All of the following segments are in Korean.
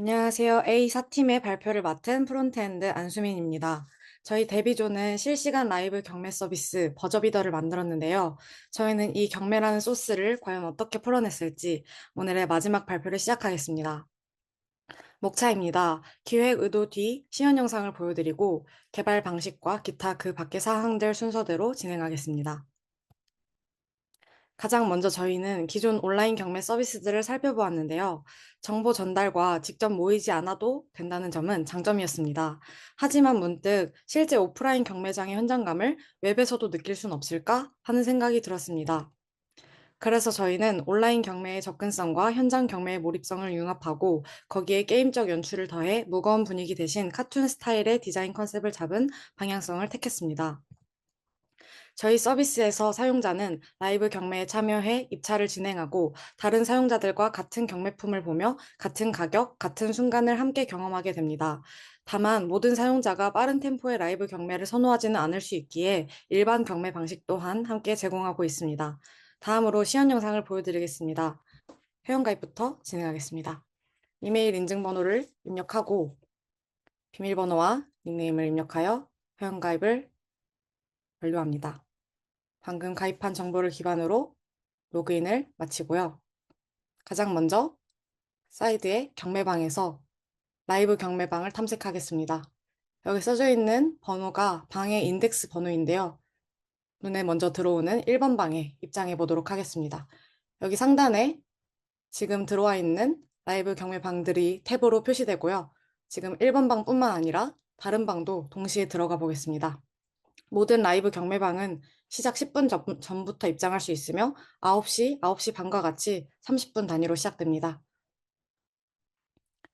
안녕하세요. A사팀의 발표를 맡은 프론트엔드 안수민입니다. 저희 데비조는 실시간 라이브 경매 서비스 버저비더를 만들었는데요. 저희는 이 경매라는 소스를 과연 어떻게 풀어냈을지 오늘의 마지막 발표를 시작하겠습니다. 목차입니다. 기획 의도 뒤 시연 영상을 보여드리고 개발 방식과 기타 그 밖의 사항들 순서대로 진행하겠습니다. 가장 먼저 저희는 기존 온라인 경매 서비스들을 살펴보았는데요. 정보 전달과 직접 모이지 않아도 된다는 점은 장점이었습니다. 하지만 문득 실제 오프라인 경매장의 현장감을 웹에서도 느낄 순 없을까 하는 생각이 들었습니다. 그래서 저희는 온라인 경매의 접근성과 현장 경매의 몰입성을 융합하고 거기에 게임적 연출을 더해 무거운 분위기 대신 카툰 스타일의 디자인 컨셉을 잡은 방향성을 택했습니다. 저희 서비스에서 사용자는 라이브 경매에 참여해 입찰을 진행하고 다른 사용자들과 같은 경매품을 보며 같은 가격, 같은 순간을 함께 경험하게 됩니다. 다만 모든 사용자가 빠른 템포의 라이브 경매를 선호하지는 않을 수 있기에 일반 경매 방식 또한 함께 제공하고 있습니다. 다음으로 시연 영상을 보여드리겠습니다. 회원가입부터 진행하겠습니다. 이메일 인증번호를 입력하고 비밀번호와 닉네임을 입력하여 회원가입을 완료합니다. 방금 가입한 정보를 기반으로 로그인을 마치고요. 가장 먼저 사이드의 경매방에서 라이브 경매방을 탐색하겠습니다. 여기 써져 있는 번호가 방의 인덱스 번호인데요. 눈에 먼저 들어오는 1번 방에 입장해 보도록 하겠습니다. 여기 상단에 지금 들어와 있는 라이브 경매방들이 탭으로 표시되고요. 지금 1번 방뿐만 아니라 다른 방도 동시에 들어가 보겠습니다. 모든 라이브 경매방은 시작 10분 전부터 입장할 수 있으며 9시, 9시 반과 같이 30분 단위로 시작됩니다.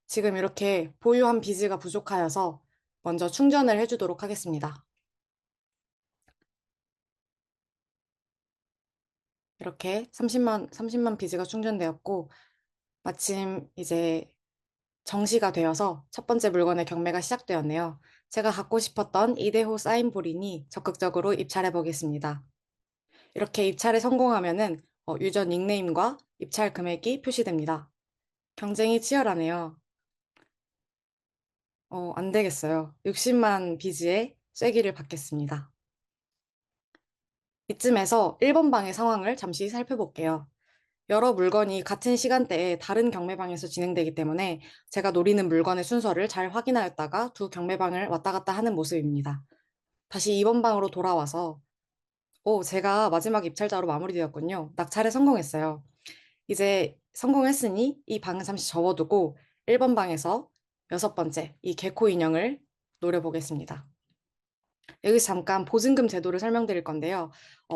지금 이렇게 보유한 비즈가 부족하여서 먼저 충전을 해주도록 하겠습니다. 이렇게 30만 비즈가 충전되었고 마침 이제 정시가 되어서 첫 번째 물건의 경매가 시작되었네요. 제가 갖고 싶었던 이대호 사인볼이니 적극적으로 입찰해 보겠습니다. 이렇게 입찰에 성공하면은 유저 닉네임과 입찰 금액이 표시됩니다. 경쟁이 치열하네요. 안 되겠어요. 60만 비즈의 쐐기를 받겠습니다. 이쯤에서 1번 방의 상황을 잠시 살펴볼게요. 여러 물건이 같은 시간대에 다른 경매방에서 진행되기 때문에 제가 노리는 물건의 순서를 잘 확인하였다가 두 경매방을 왔다 갔다 하는 모습입니다. 다시 2번 방으로 돌아와서 제가 마지막 입찰자로 마무리되었군요. 낙찰에 성공했어요. 이제 성공했으니 이 방은 잠시 접어두고 1번 방에서 여섯 번째 이 개코 인형을 노려보겠습니다. 여기서 잠깐 보증금 제도를 설명드릴 건데요.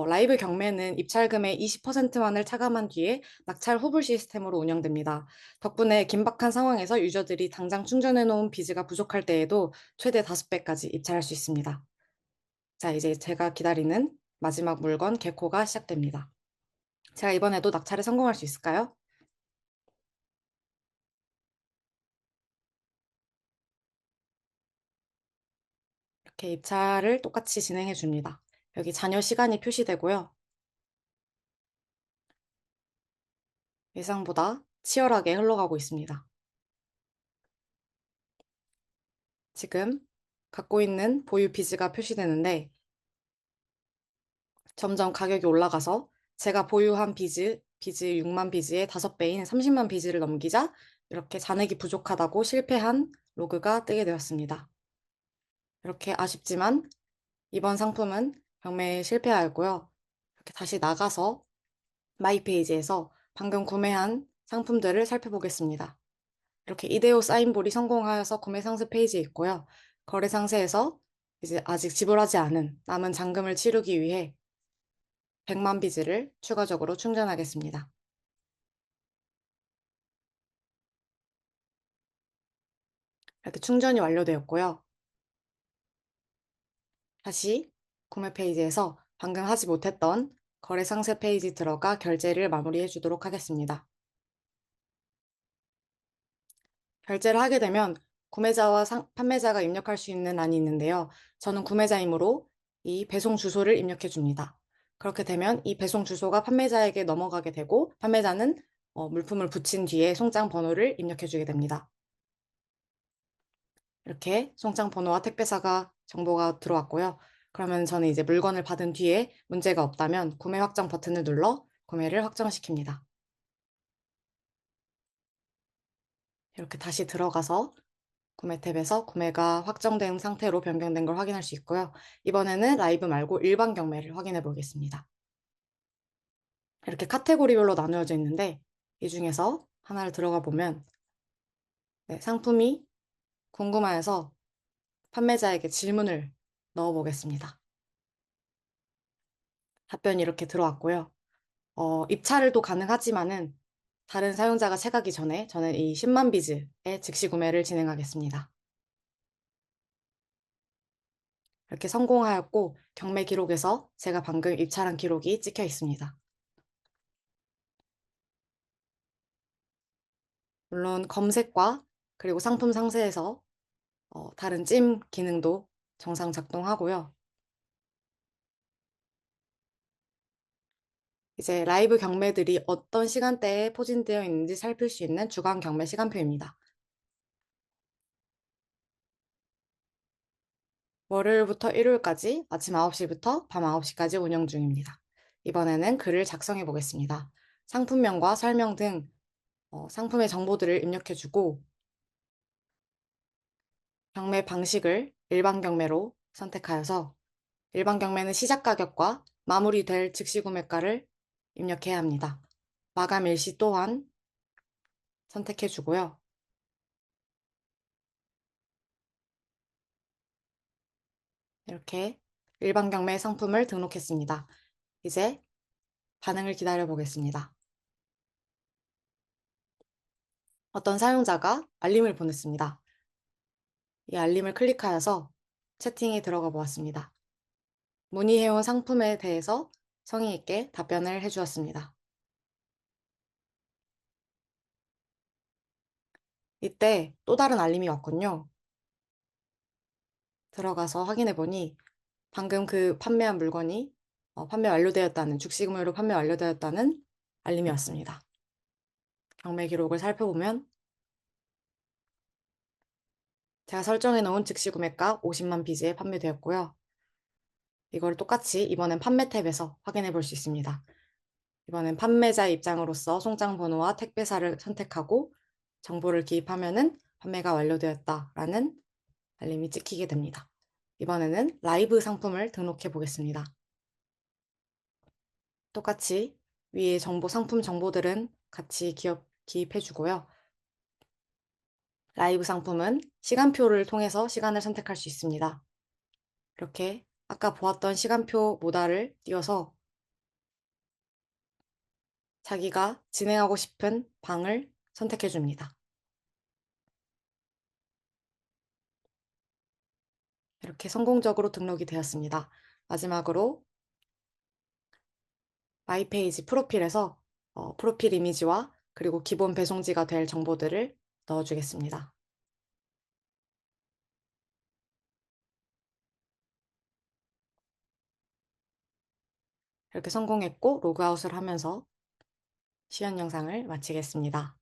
라이브 경매는 입찰금의 20%만을 차감한 뒤에 낙찰 후불 시스템으로 운영됩니다. 덕분에 긴박한 상황에서 유저들이 당장 충전해놓은 비즈가 부족할 때에도 최대 5배까지 입찰할 수 있습니다. 자, 이제 제가 기다리는 마지막 물건 개코가 시작됩니다. 제가 이번에도 낙찰에 성공할 수 있을까요? 이렇게 입찰을 똑같이 진행해 줍니다. 여기 잔여 시간이 표시되고요. 예상보다 치열하게 흘러가고 있습니다. 지금 갖고 있는 보유 비즈가 표시되는데 점점 가격이 올라가서 제가 보유한 비즈 6만 비즈의 5배인 30만 비즈를 넘기자 이렇게 잔액이 부족하다고 실패한 로그가 뜨게 되었습니다. 이렇게 아쉽지만 이번 상품은 경매에 실패하였고요. 이렇게 다시 나가서 마이 페이지에서 방금 구매한 상품들을 살펴보겠습니다. 이렇게 이데오 사인볼이 성공하여서 구매 상세 페이지에 있고요. 거래 상세에서 이제 아직 지불하지 않은 남은 잔금을 치르기 위해 100만 비즈를 추가적으로 충전하겠습니다. 이렇게 충전이 완료되었고요. 다시 구매 페이지에서 방금 하지 못했던 거래 상세 페이지 들어가 결제를 마무리해 주도록 하겠습니다. 결제를 하게 되면 구매자와 판매자가 입력할 수 있는 란이 있는데요. 저는 구매자이므로 이 배송 주소를 입력해 줍니다. 그렇게 되면 이 배송 주소가 판매자에게 넘어가게 되고 판매자는 물품을 붙인 뒤에 송장 번호를 입력해 주게 됩니다. 이렇게 송장 번호와 택배사가 정보가 들어왔고요. 그러면 저는 이제 물건을 받은 뒤에 문제가 없다면 구매 확정 버튼을 눌러 구매를 확정시킵니다. 이렇게 다시 들어가서 구매 탭에서 구매가 확정된 상태로 변경된 걸 확인할 수 있고요. 이번에는 라이브 말고 일반 경매를 확인해 보겠습니다. 이렇게 카테고리별로 나누어져 있는데 이 중에서 하나를 들어가 보면 네, 상품이 궁금해서 판매자에게 질문을 넣어 보겠습니다. 답변이 이렇게 들어왔고요. 입찰도 가능하지만은 다른 사용자가 채가기 전에 저는 이 10만 비즈의 즉시 구매를 진행하겠습니다. 이렇게 성공하였고 경매 기록에서 제가 방금 입찰한 기록이 찍혀 있습니다. 물론 검색과 그리고 상품 상세에서 다른 찜 기능도 정상 작동하고요. 이제 라이브 경매들이 어떤 시간대에 포진되어 있는지 살필 수 있는 주간 경매 시간표입니다. 월요일부터 일요일까지 아침 9시부터 밤 9시까지 운영 중입니다. 이번에는 글을 작성해 보겠습니다. 상품명과 설명 등 상품의 정보들을 입력해주고 경매 방식을 일반 경매로 선택하여서 일반 경매는 시작 가격과 마무리될 즉시 구매가를 입력해야 합니다. 마감 일시 또한 선택해주고요. 이렇게 일반 경매 상품을 등록했습니다. 이제 반응을 기다려 보겠습니다. 어떤 사용자가 알림을 보냈습니다. 이 알림을 클릭하여서 채팅에 들어가 보았습니다. 문의해온 상품에 대해서 성의 있게 답변을 해주었습니다. 이때 또 다른 알림이 왔군요. 들어가서 확인해 보니 방금 그 판매한 물건이 판매 완료되었다는, 즉시구매로 판매 완료되었다는 알림이 왔습니다. 경매 기록을 살펴보면 제가 설정해 놓은 즉시구매가 50만 비즈에 판매되었고요. 이걸 똑같이 이번엔 판매 탭에서 확인해 볼 수 있습니다. 이번엔 판매자 입장으로서 송장 번호와 택배사를 선택하고 정보를 기입하면은 판매가 완료되었다라는 알림이 찍히게 됩니다. 이번에는 라이브 상품을 등록해 보겠습니다. 똑같이 위에 상품 정보들은 같이 기입해 주고요. 라이브 상품은 시간표를 통해서 시간을 선택할 수 있습니다. 이렇게 아까 보았던 시간표 모달을 띄워서 자기가 진행하고 싶은 방을 선택해 줍니다. 이렇게 성공적으로 등록이 되었습니다. 마지막으로 마이 페이지 프로필에서 프로필 이미지와 그리고 기본 배송지가 될 정보들을 넣어주겠습니다. 이렇게 성공했고 로그아웃을 하면서 시연 영상을 마치겠습니다.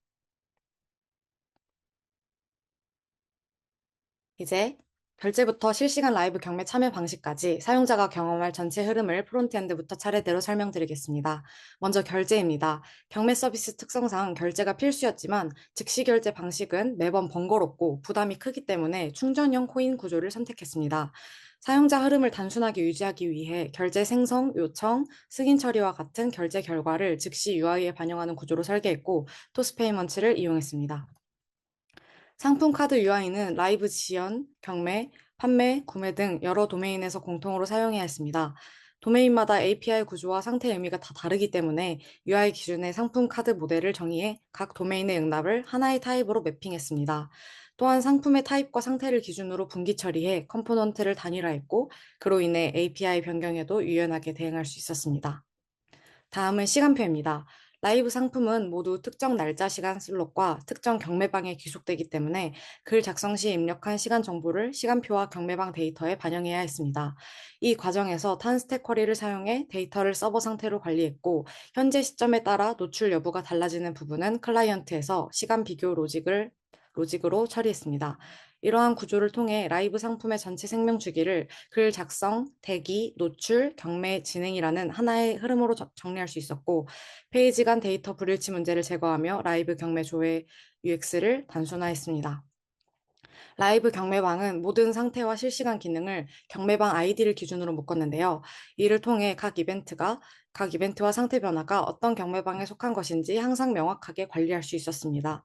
이제 결제부터 실시간 라이브 경매 참여 방식까지 사용자가 경험할 전체 흐름을 프론트엔드부터 차례대로 설명드리겠습니다. 먼저 결제입니다. 경매 서비스 특성상 결제가 필수였지만 즉시 결제 방식은 매번 번거롭고 부담이 크기 때문에 충전형 코인 구조를 선택했습니다. 사용자 흐름을 단순하게 유지하기 위해 결제 생성, 요청, 승인 처리와 같은 결제 결과를 즉시 UI에 반영하는 구조로 설계했고 토스페이먼트를 이용했습니다. 상품 카드 UI는 라이브 지연, 경매, 판매, 구매 등 여러 도메인에서 공통으로 사용해야 했습니다. 도메인마다 API 구조와 상태 의미가 다 다르기 때문에 UI 기준의 상품 카드 모델을 정의해 각 도메인의 응답을 하나의 타입으로 매핑했습니다. 또한 상품의 타입과 상태를 기준으로 분기 처리해 컴포넌트를 단일화했고, 그로 인해 API 변경에도 유연하게 대응할 수 있었습니다. 다음은 시간표입니다. 라이브 상품은 모두 특정 날짜 시간 슬롯과 특정 경매방에 귀속되기 때문에 글 작성 시 입력한 시간 정보를 시간표와 경매방 데이터에 반영해야 했습니다. 이 과정에서 탄스택 쿼리를 사용해 데이터를 서버 상태로 관리했고, 현재 시점에 따라 노출 여부가 달라지는 부분은 클라이언트에서 시간 비교 로직으로 처리했습니다. 이러한 구조를 통해 라이브 상품의 전체 생명 주기를 글 작성, 대기, 노출, 경매, 진행이라는 하나의 흐름으로 정리할 수 있었고, 페이지 간 데이터 불일치 문제를 제거하며 라이브 경매 조회 UX를 단순화했습니다. 라이브 경매방은 모든 상태와 실시간 기능을 경매방 아이디를 기준으로 묶었는데요. 이를 통해 각 이벤트와 상태 변화가 어떤 경매방에 속한 것인지 항상 명확하게 관리할 수 있었습니다.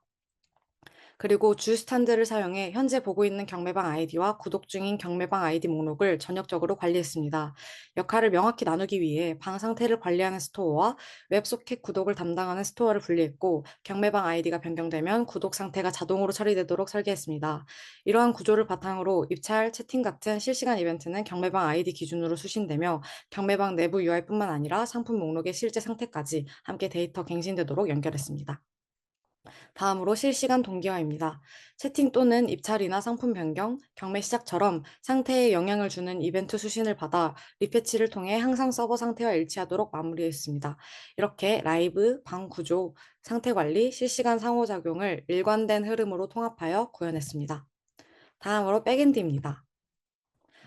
그리고 주 스탠드를 사용해 현재 보고 있는 경매방 아이디와 구독 중인 경매방 아이디 목록을 전역적으로 관리했습니다. 역할을 명확히 나누기 위해 방 상태를 관리하는 스토어와 웹소켓 구독을 담당하는 스토어를 분리했고, 경매방 아이디가 변경되면 구독 상태가 자동으로 처리되도록 설계했습니다. 이러한 구조를 바탕으로 입찰, 채팅 같은 실시간 이벤트는 경매방 아이디 기준으로 수신되며, 경매방 내부 UI뿐만 아니라 상품 목록의 실제 상태까지 함께 데이터 갱신되도록 연결했습니다. 다음으로 실시간 동기화입니다. 채팅 또는 입찰이나 상품 변경, 경매 시작처럼 상태에 영향을 주는 이벤트 수신을 받아 리패치를 통해 항상 서버 상태와 일치하도록 마무리했습니다. 이렇게 라이브, 방 구조, 상태 관리, 실시간 상호작용을 일관된 흐름으로 통합하여 구현했습니다. 다음으로 백엔드입니다.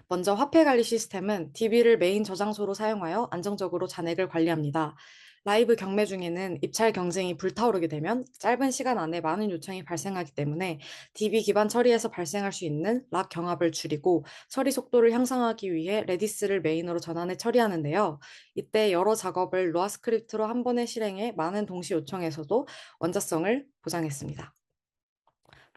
먼저 화폐 관리 시스템은 DB를 메인 저장소로 사용하여 안정적으로 잔액을 관리합니다. 라이브 경매 중에는 입찰 경쟁이 불타오르게 되면 짧은 시간 안에 많은 요청이 발생하기 때문에 DB 기반 처리에서 발생할 수 있는 락 경합을 줄이고 처리 속도를 향상하기 위해 레디스를 메인으로 전환해 처리하는데요. 이때 여러 작업을 로아 스크립트로 한 번에 실행해 많은 동시 요청에서도 원자성을 보장했습니다.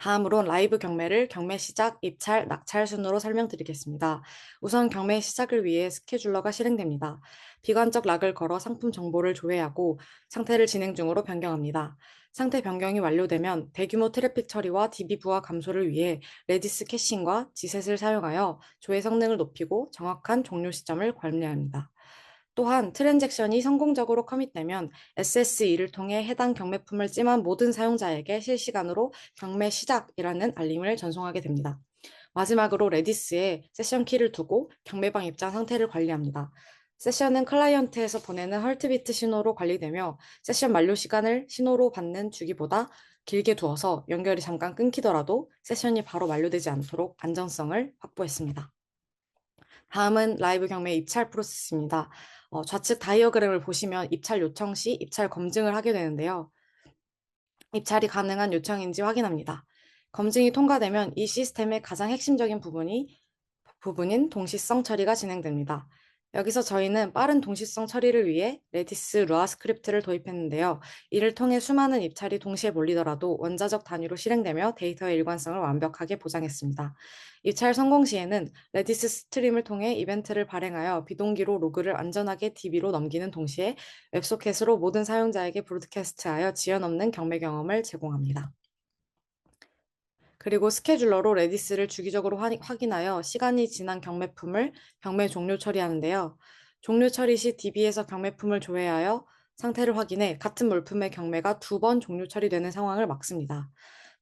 다음으론 라이브 경매를 경매 시작, 입찰, 낙찰 순으로 설명드리겠습니다. 우선 경매 시작을 위해 스케줄러가 실행됩니다. 비관적 락을 걸어 상품 정보를 조회하고 상태를 진행 중으로 변경합니다. 상태 변경이 완료되면 대규모 트래픽 처리와 DB 부하 감소를 위해 레디스 캐싱과 지셋을 사용하여 조회 성능을 높이고 정확한 종료 시점을 관리합니다. 또한 트랜잭션이 성공적으로 커밋되면 SSE를 통해 해당 경매품을 찜한 모든 사용자에게 실시간으로 경매 시작이라는 알림을 전송하게 됩니다. 마지막으로 레디스에 세션 키를 두고 경매방 입장 상태를 관리합니다. 세션은 클라이언트에서 보내는 헐트비트 신호로 관리되며 세션 만료 시간을 신호로 받는 주기보다 길게 두어서 연결이 잠깐 끊기더라도 세션이 바로 만료되지 않도록 안정성을 확보했습니다. 다음은 라이브 경매 입찰 프로세스입니다. 좌측 다이어그램을 보시면 입찰 요청 시 입찰 검증을 하게 되는데요. 입찰이 가능한 요청인지 확인합니다. 검증이 통과되면 이 시스템의 가장 핵심적인 부분인 동시성 처리가 진행됩니다. 여기서 저희는 빠른 동시성 처리를 위해 레디스 루아 스크립트를 도입했는데요. 이를 통해 수많은 입찰이 동시에 몰리더라도 원자적 단위로 실행되며 데이터의 일관성을 완벽하게 보장했습니다. 입찰 성공 시에는 레디스 스트림을 통해 이벤트를 발행하여 비동기로 로그를 안전하게 DB로 넘기는 동시에 웹소켓으로 모든 사용자에게 브로드캐스트하여 지연 없는 경매 경험을 제공합니다. 그리고 스케줄러로 레디스를 주기적으로 확인하여 시간이 지난 경매품을 경매 종료 처리하는데요. 종료 처리 시 DB에서 경매품을 조회하여 상태를 확인해 같은 물품의 경매가 2번 종료 처리되는 상황을 막습니다.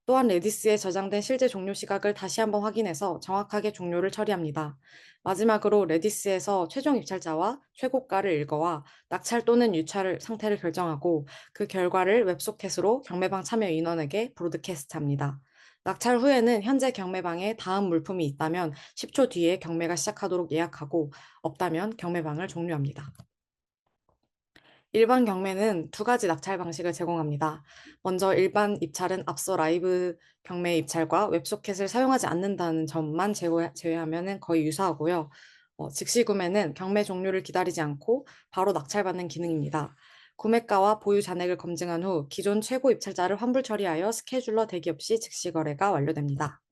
또한 레디스에 저장된 실제 종료 시각을 다시 한번 확인해서 정확하게 종료를 처리합니다. 마지막으로 레디스에서 최종 입찰자와 최고가를 일거와 낙찰 또는 유찰 상태를 결정하고 그 결과를 웹소켓으로 경매방 참여 인원에게 브로드캐스트합니다. 낙찰 후에는 현재 경매방에 다음 물품이 있다면 10초 뒤에 경매가 시작하도록 예약하고 없다면 경매방을 종료합니다. 일반 경매는 두 가지 낙찰 방식을 제공합니다. 먼저 일반 입찰은 앞서 라이브 경매 입찰과 웹소켓을 사용하지 않는다는 점만 제외하면 거의 유사하고요. 즉시 구매는 경매 종료를 기다리지 않고 바로 낙찰받는 기능입니다. 구매가와 보유 잔액을 검증한 후 기존 최고 입찰자를 환불 처리하여 스케줄러 대기 없이 즉시 거래가 완료됩니다.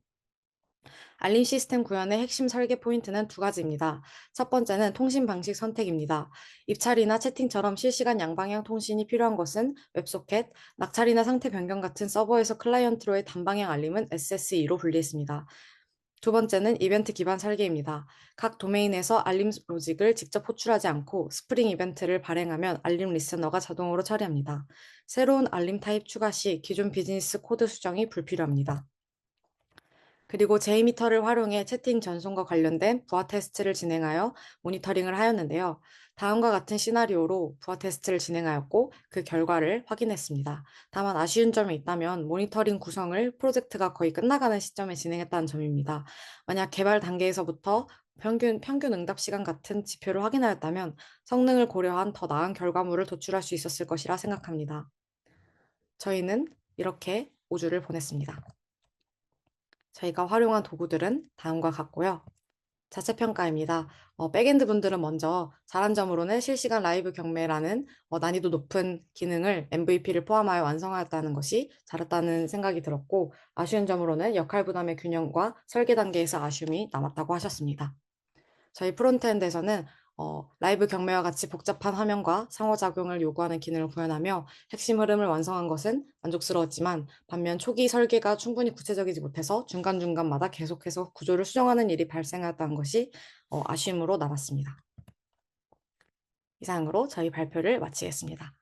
알림 시스템 구현의 핵심 설계 포인트는 두 가지입니다. 첫 번째는 통신 방식 선택입니다. 입찰이나 채팅처럼 실시간 양방향 통신이 필요한 것은 웹소켓, 낙찰이나 상태 변경 같은 서버에서 클라이언트로의 단방향 알림은 SSE로 분리했습니다. 두 번째는 이벤트 기반 설계입니다. 각 도메인에서 알림 로직을 직접 호출하지 않고 스프링 이벤트를 발행하면 알림 리스너가 자동으로 처리합니다. 새로운 알림 타입 추가 시 기존 비즈니스 코드 수정이 불필요합니다. 그리고 제이미터를 활용해 채팅 전송과 관련된 부하 테스트를 진행하여 모니터링을 하였는데요. 다음과 같은 시나리오로 부하 테스트를 진행하였고 그 결과를 확인했습니다. 다만 아쉬운 점이 있다면 모니터링 구성을 프로젝트가 거의 끝나가는 시점에 진행했다는 점입니다. 만약 개발 단계에서부터 평균 응답 시간 같은 지표를 확인하였다면 성능을 고려한 더 나은 결과물을 도출할 수 있었을 것이라 생각합니다. 저희는 이렇게 5주를 보냈습니다. 저희가 활용한 도구들은 다음과 같고요. 자체 평가입니다. 백엔드 분들은 먼저 잘한 점으로는 실시간 라이브 경매라는 난이도 높은 기능을 MVP를 포함하여 완성하였다는 것이 잘했다는 생각이 들었고, 아쉬운 점으로는 역할 부담의 균형과 설계 단계에서 아쉬움이 남았다고 하셨습니다. 저희 프론트엔드에서는 라이브 경매와 같이 복잡한 화면과 상호작용을 요구하는 기능을 구현하며 핵심 흐름을 완성한 것은 만족스러웠지만, 반면 초기 설계가 충분히 구체적이지 못해서 중간중간마다 계속해서 구조를 수정하는 일이 발생하였다는 것이 아쉬움으로 남았습니다. 이상으로 저희 발표를 마치겠습니다.